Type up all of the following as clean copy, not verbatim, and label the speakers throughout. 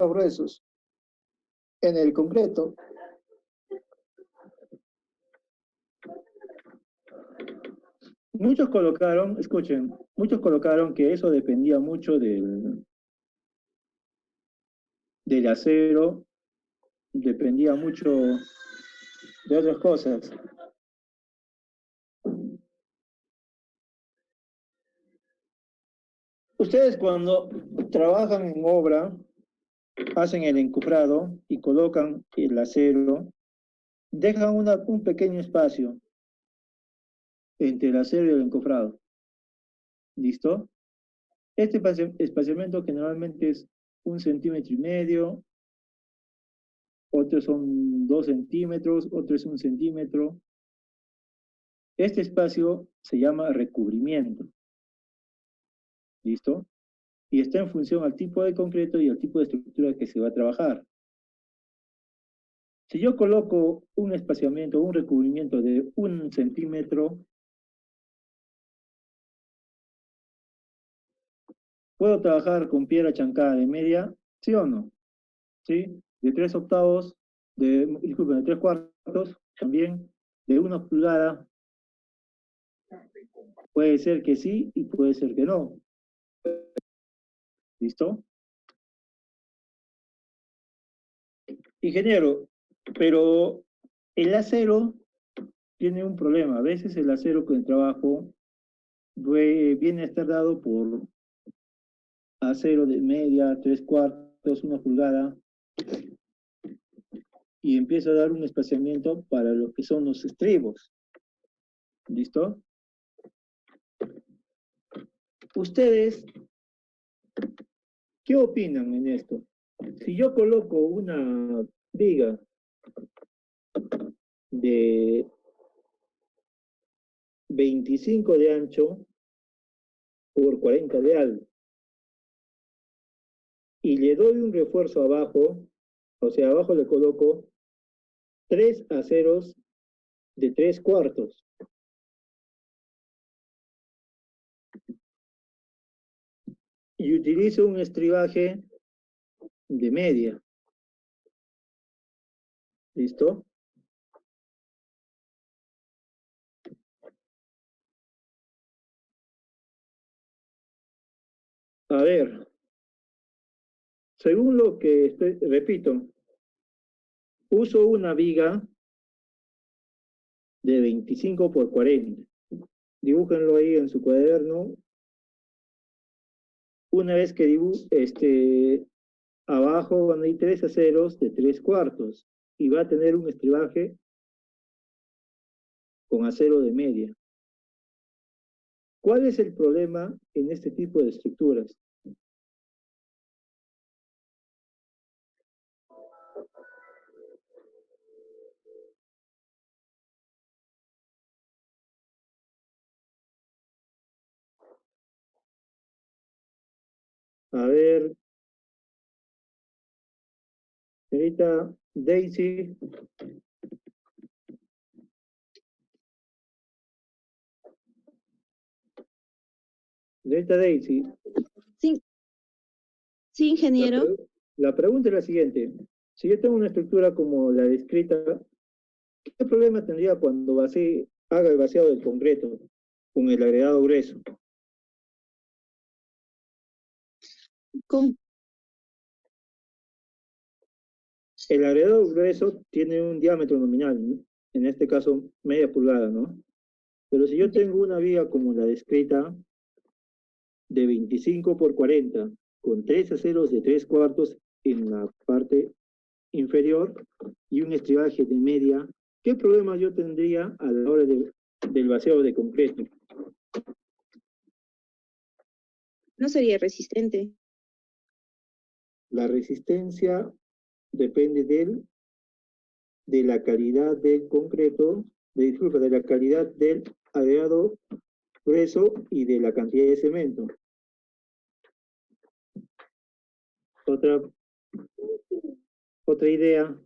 Speaker 1: gruesos. En el concreto, muchos colocaron, escuchen, muchos colocaron que eso dependía mucho del acero, dependía mucho de otras cosas. Ustedes cuando trabajan en obra, hacen el encofrado y colocan el acero, dejan un pequeño espacio entre el acero y el encofrado. ¿Listo? Este espaciamiento generalmente es 1,5 centímetros, otros son 2 centímetros, otro es 1 centímetro. Este espacio se llama recubrimiento. ¿Listo? Y está en función al tipo de concreto y al tipo de estructura que se va a trabajar. Si yo coloco un espaciamiento, un recubrimiento de 1 centímetro, ¿puedo trabajar con piedra chancada de media? ¿Sí o no? ¿Sí? De 3/8, disculpen, de 3/4, también, de 1 pulgada, puede ser que sí y puede ser que no. ¿Listo? Ingeniero, pero el acero tiene un problema. A veces el acero con el trabajo viene a estar dado por acero de media, 3/4, 1 pulgada, y empieza a dar un espaciamiento para lo que son los estribos. ¿Listo? ¿Ustedes qué opinan en esto? Si yo coloco una viga de 25 de ancho por 40 de alto, y le doy un refuerzo abajo, o sea, abajo le coloco 3 aceros de 3/4, y utilizo un estribaje de media. ¿Listo? A ver, según lo que repito, uso una viga de 25 por 40. Dibújenlo ahí en su cuaderno. Una vez que abajo van a ir 3 aceros de 3/4 y va a tener un estribaje con acero de media. ¿Cuál es el problema en este tipo de estructuras? A ver, señorita Daisy. Señorita Daisy.
Speaker 2: Sí, sí, ingeniero.
Speaker 1: La pregunta es la siguiente. Si yo tengo una estructura como la descrita, ¿qué problema tendría cuando haga el vaciado del concreto con el agregado grueso? El agregado grueso tiene un diámetro nominal, ¿no? En este caso media pulgada, ¿no? Pero si yo tengo una viga como la descrita, de 25 por 40, con 3 aceros de 3/4 en la parte inferior y un estribaje de media, ¿qué problema yo tendría a la hora del vaciado de concreto?
Speaker 2: No sería resistente.
Speaker 1: La resistencia depende de la calidad del concreto, de la calidad del agregado grueso y de la cantidad de cemento. Otra idea.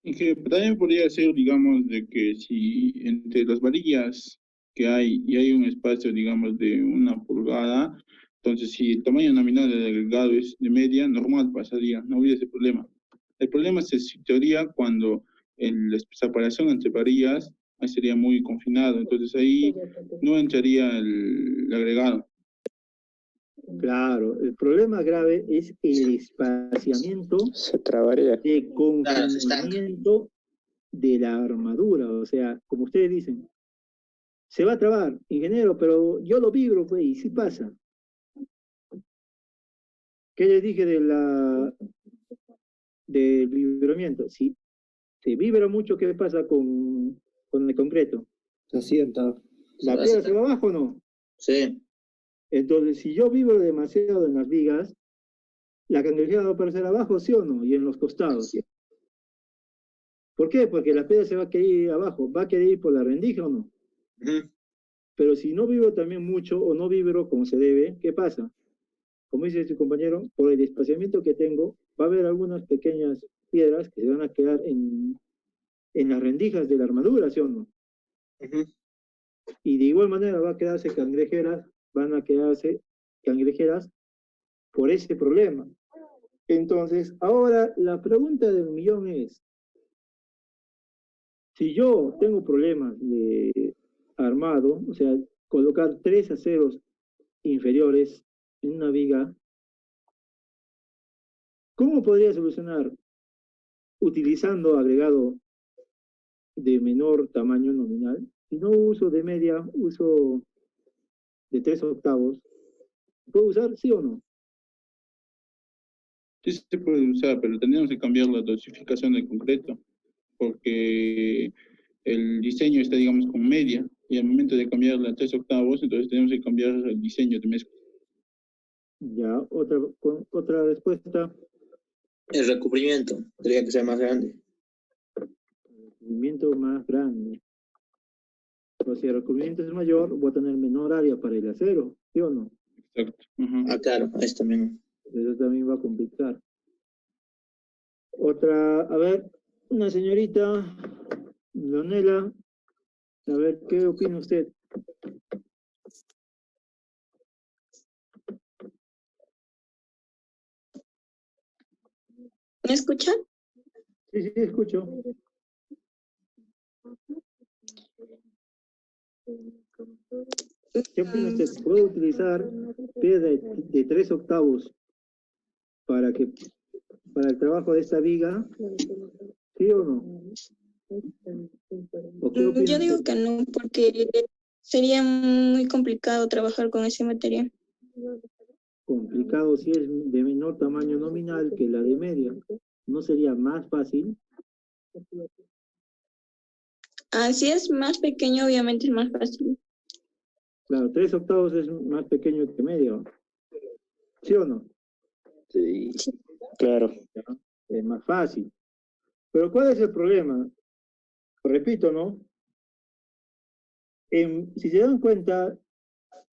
Speaker 3: Y que también podría ser, digamos, de que si entre las varillas que hay y hay un espacio, digamos, de 1 pulgada, Entonces, si el tamaño nominal del agregado es de media, normal pasaría, no habría ese problema. El problema se situaría cuando la separación entre varillas ahí sería muy confinado, entonces ahí no entraría el agregado.
Speaker 1: Claro, el problema grave es el espaciamiento
Speaker 4: Se trabaría.
Speaker 1: de confinamiento de la armadura. O sea, como ustedes dicen, se va a trabar, ingeniero, pero yo lo vibro, pues, y sí pasa. ¿Qué les dije del vibramiento? Si se vibra mucho, ¿qué pasa con el concreto?
Speaker 5: Se asienta.
Speaker 1: ¿La piedra se va abajo o no?
Speaker 5: Sí.
Speaker 1: Entonces, si yo vibro demasiado en las vigas, la cangrejera va a aparecer abajo, ¿sí o no? Y en los costados.
Speaker 5: Sí.
Speaker 1: ¿Por qué? Porque la piedra se va a querer ir abajo. ¿Va a querer ir por la rendija o no? Pero si no vibro también mucho o no vibro como se debe, ¿qué pasa? Como dice su compañero, por el espaciamiento que tengo, va a haber algunas pequeñas piedras que se van a quedar en las rendijas de la armadura, ¿sí o no? Y de igual manera va a quedarse cangrejeras, van a quedarse cangrejeras por ese problema. Entonces, ahora la pregunta del millón es, si yo tengo problemas de armado, o sea, colocar 3 aceros inferiores en una viga, ¿cómo podría solucionar utilizando agregado de menor tamaño nominal? Si no uso de media, uso de 3/8, ¿puedo usar sí o no?
Speaker 3: Sí se puede usar, pero tendríamos que cambiar la dosificación del concreto, porque el diseño está, digamos, con media, y al momento de cambiar la 3/8, entonces tenemos que cambiar el diseño de mezcla.
Speaker 1: Ya, otra respuesta.
Speaker 5: El recubrimiento tendría que ser más grande.
Speaker 1: Recubrimiento más grande. Pero si el recubrimiento es mayor, voy a tener menor área para el acero, ¿sí o no?
Speaker 3: Exacto. Ajá.
Speaker 5: Ah, claro, ahí también.
Speaker 1: Eso también va a complicar. Otra, a ver, una señorita, Leonela, a ver, ¿qué opina usted?
Speaker 2: ¿Me escuchan?
Speaker 1: Sí, sí, escucho. ¿Qué opina usted? ¿Puedo utilizar piedra de 3/8 para el trabajo de esta viga? ¿Sí o no? ¿O qué opina
Speaker 2: Yo digo
Speaker 1: usted?
Speaker 2: que no, porque sería muy complicado trabajar con ese material.
Speaker 1: Complicado si es de menor tamaño nominal que la de media. ¿No sería más fácil?
Speaker 2: Si es más pequeño, obviamente es más fácil.
Speaker 1: Claro, 3/8 es más pequeño que medio. ¿Sí o no?
Speaker 4: Sí, claro.
Speaker 1: ¿Ya? Es más fácil. Pero ¿cuál es el problema? Repito, ¿no? Si se dan cuenta,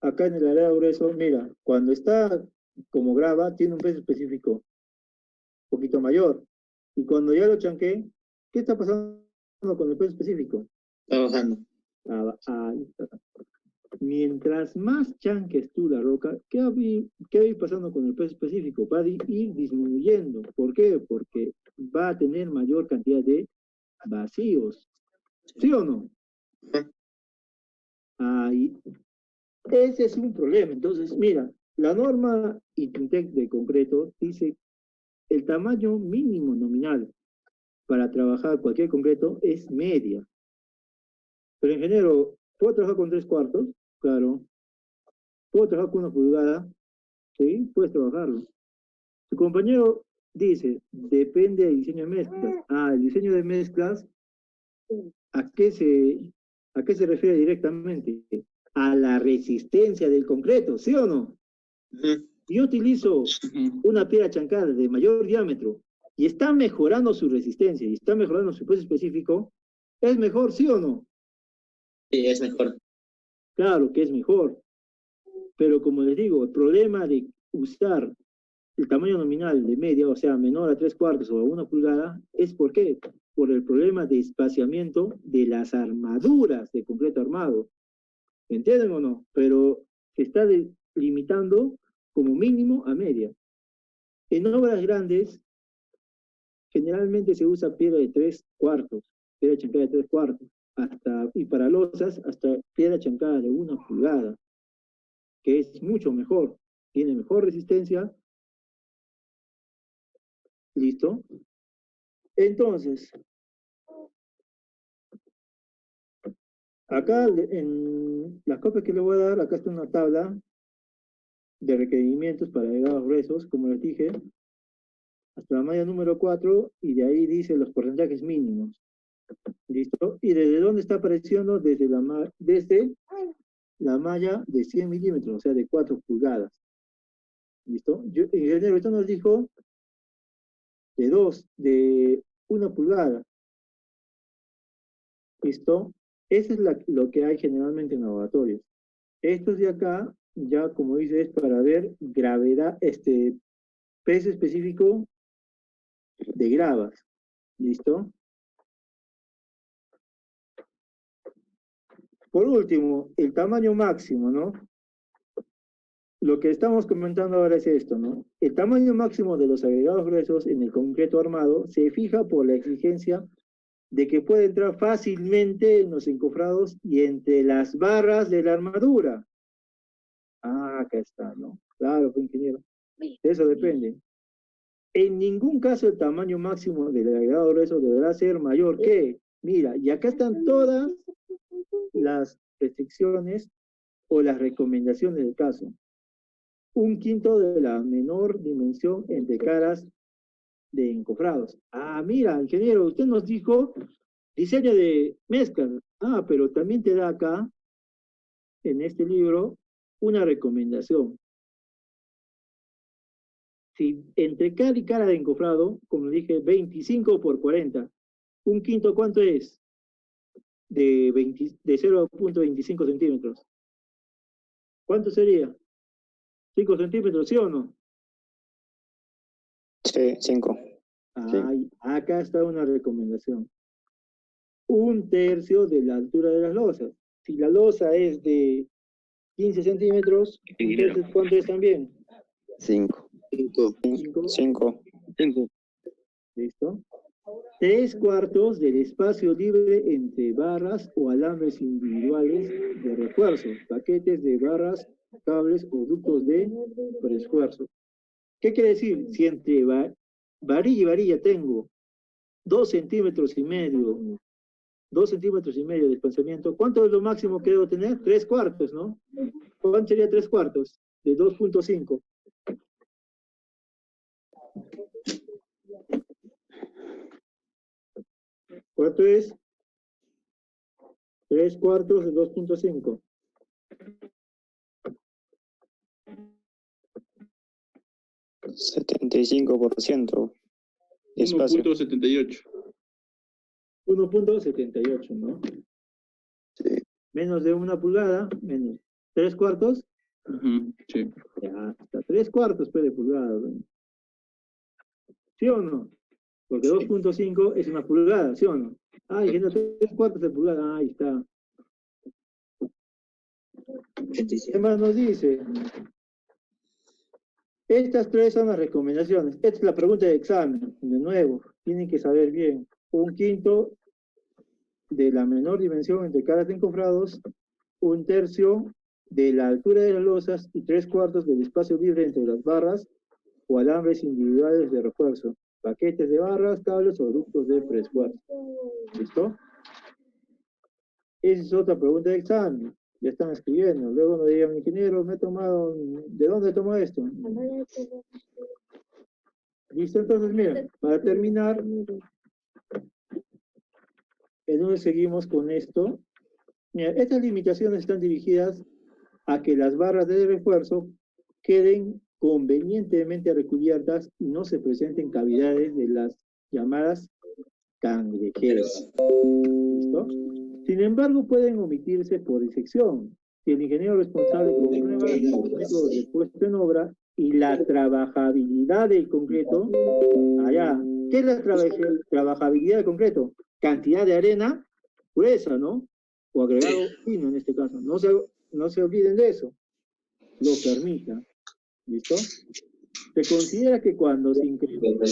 Speaker 1: acá en el área de grueso, mira, cuando está como grava, tiene un peso específico un poquito mayor. Y cuando ya lo chanqué, ¿qué está pasando con el peso específico?
Speaker 5: Está bajando.
Speaker 1: Ahí está. Mientras más chanques tú la roca, ¿qué va a ir pasando con el peso específico? Va a ir disminuyendo. ¿Por qué? Porque va a tener mayor cantidad de vacíos. ¿Sí o no? Ahí. Ese es un problema. Entonces, mira, la norma ITINTEC de concreto dice el tamaño mínimo nominal para trabajar cualquier concreto es media. Pero ingeniero, ¿puedo trabajar con 3/4? Claro. ¿Puedo trabajar con 1 pulgada? Sí, puedes trabajarlo. Su compañero dice, depende del diseño de mezclas. El diseño de mezclas, ¿a qué se refiere directamente? A la resistencia del concreto, ¿sí o no? Si yo utilizo una piedra chancada de mayor diámetro y está mejorando su resistencia y está mejorando su peso específico, ¿es mejor, sí o no?
Speaker 5: Sí, es mejor.
Speaker 1: Claro que es mejor. Pero como les digo, el problema de usar el tamaño nominal de media, o sea, menor a 3/4 o a 1 pulgada, ¿es por qué? Por el problema de espaciamiento de las armaduras de concreto armado. ¿Me entienden o no? Pero se está limitando como mínimo a media. En obras grandes, generalmente se usa piedra de 3/4, piedra chancada de 3/4, y para losas, hasta piedra chancada de 1 pulgada, que es mucho mejor, tiene mejor resistencia. ¿Listo? Entonces, acá en las copias que le voy a dar, acá está una tabla de requerimientos para agregados gruesos, como les dije, hasta la malla número 4, y de ahí dice los porcentajes mínimos. ¿Listo? ¿Y desde dónde está apareciendo? Desde la malla de 100 milímetros, o sea, de 4 pulgadas. ¿Listo? Ingeniero, esto nos dijo de 1 pulgada. ¿Listo? Eso es lo que hay generalmente en laboratorios. Estos de acá, ya como dice, es para ver gravedad, peso específico de gravas. ¿Listo? Por último, el tamaño máximo, ¿no? Lo que estamos comentando ahora es esto, ¿no? El tamaño máximo de los agregados gruesos en el concreto armado se fija por la exigencia de que puede entrar fácilmente en los encofrados y entre las barras de la armadura. Ah, acá está, ¿no? Claro, ingeniero. Eso depende. En ningún caso el tamaño máximo del agregado grueso deberá ser mayor que, mira, y acá están todas las restricciones o las recomendaciones del caso. 1/5 de la menor dimensión entre caras de encofrados. Ah, mira, ingeniero, usted nos dijo diseño de mezcla. Ah, pero también te da acá, en este libro, una recomendación. Si entre cara y cara de encofrado, como dije, 25 por 40, 1/5, ¿cuánto es? De 0.25 centímetros. ¿Cuánto sería? 5 centímetros, ¿sí o no?
Speaker 4: Sí, 5.
Speaker 1: Ay, acá está una recomendación. 1/3 de la altura de las losas. Si la losa es de 15 centímetros, entonces, ¿cuánto es también?
Speaker 4: 5. 5.
Speaker 1: ¿Listo? 3/4 del espacio libre entre barras o alambres individuales de refuerzo, paquetes de barras, cables o ductos de refuerzo. ¿Qué quiere decir? Si entre varilla y varilla tengo 2 centímetros y medio, 2 centímetros y medio de desplazamiento, ¿cuánto es lo máximo que debo tener? 3/4, ¿no? ¿Cuánto sería 3/4 de 2.5? ¿Cuánto es? 3/4 de 2.5.
Speaker 4: %. Espacio.
Speaker 3: 1.78.
Speaker 1: 1.78, ¿no?
Speaker 4: Sí.
Speaker 1: Menos de 1 pulgada, menos 3/4.
Speaker 3: Sí.
Speaker 1: Ya, hasta 3/4 de pulgada, ¿no? ¿Sí o no? Porque 2.5 es 1 pulgada, ¿sí o no? Ah, diciendo 3/4 de pulgada, ahí está. ¿Qué más nos dice? Estas 3 son las recomendaciones. Esta es la pregunta de examen. De nuevo, tienen que saber bien. 1/5 de la menor dimensión entre caras de encofrados, 1/3 de la altura de las losas y 3/4 del espacio libre entre las barras o alambres individuales de refuerzo, paquetes de barras, cables o ductos de preesfuerzo. ¿Listo? Esa es otra pregunta de examen. Ya están escribiendo. Luego nos digan, ingeniero, ¿de dónde tomó esto? ¿Listo? Entonces, mira, para terminar, entonces seguimos con esto. Mira, estas limitaciones están dirigidas a que las barras de refuerzo queden convenientemente recubiertas y no se presenten cavidades de las llamadas cangrejeras. ¿Listo? Sin embargo, pueden omitirse por disección. Si el ingeniero responsable comprueba los métodos de puesta en obra y la trabajabilidad del concreto, allá, ¿qué es la trabajabilidad del concreto? Cantidad de arena gruesa, ¿no? O agregado fino en este caso. No se olviden de eso. Lo permita. ¿Listo? Se considera que cuando se incrementa